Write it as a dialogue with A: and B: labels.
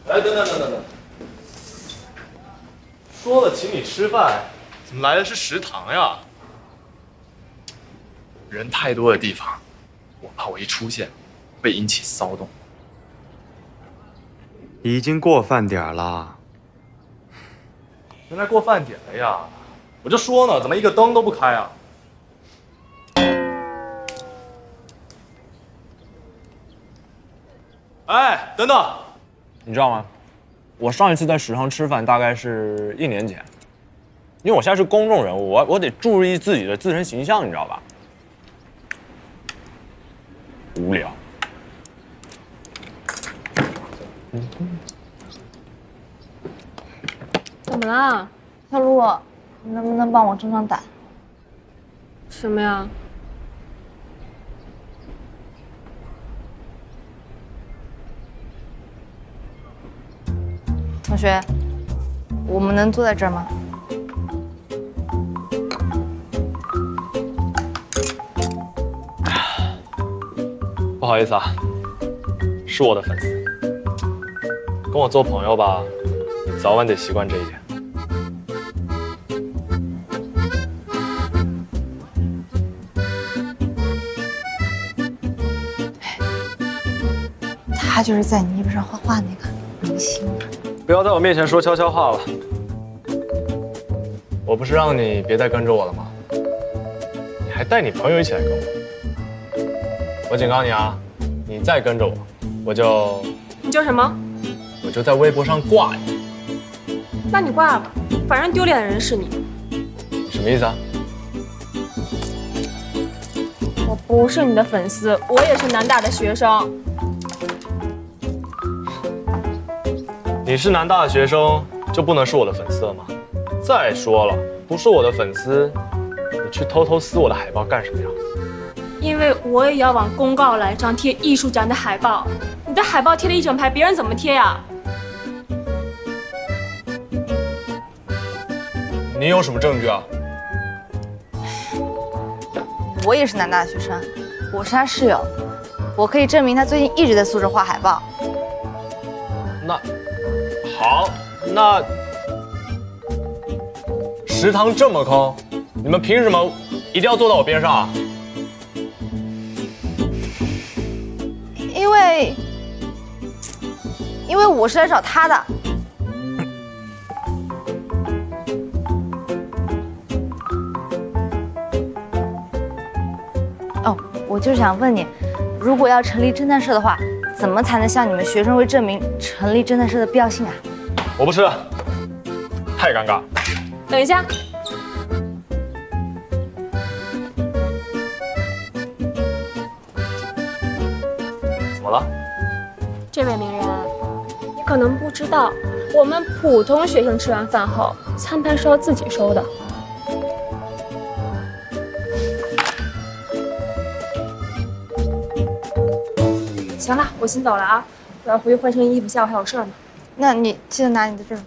A: 哎，等，说了请你吃饭，怎么来的是食堂呀？
B: 人太多的地方，我怕我一出现会引起骚动。
C: 已经过饭点了。
A: 原来过饭点了呀！我就说呢，怎么一个灯都不开啊？哎，等等，
D: 你知道吗？我上一次在食堂吃饭大概是1年前，因为我现在是公众人物，我得注意自己的自身形象，你知道吧？无聊。
E: 怎么啦？
F: 小鹿，你能不能帮我壮壮胆？
E: 什么呀？
F: 同学，我们能坐在这儿吗？
A: 不好意思啊，是我的粉丝，跟我做朋友吧，你早晚得习惯这一点。
F: 他就是在你衣服上画画那个明星。
A: 不要在我面前说悄悄话了。我不是让你别再跟着我了吗？你还带你朋友一起来跟我。我警告你啊，你再跟着我，
E: 你叫什么？
A: 我就在微博上挂你。
E: 那你挂吧，反正丢脸的人是你。
A: 你什么意思啊？
E: 我不是你的粉丝，我也是南大的学生。
A: 你是南大的学生，就不能是我的粉丝了吗？再说了，不是我的粉丝，你去偷偷撕我的海报干什么呀？
E: 因为我也要往公告栏上贴艺术展的海报，你的海报贴了一整排，别人怎么贴呀？
A: 你有什么证据啊？
F: 我也是南大的学生，我是他室友，我可以证明他最近一直在宿舍画海报。
A: 那好，那食堂这么抠，你们凭什么一定要坐到我边上啊？
F: 因为我是来找他的。哦，我就是想问你，如果要成立侦探社的话，怎么才能向你们学生会证明成立侦探社的必要性啊？
A: 我不吃，太尴尬。
E: 等一下，
A: 怎么了？
E: 这位名人，你可能不知道，我们普通学生吃完饭后，餐盘是要自己收的。行了，我先走了啊，我要回去换身衣服，下午还有事儿呢。
F: 那你记得拿你的这种。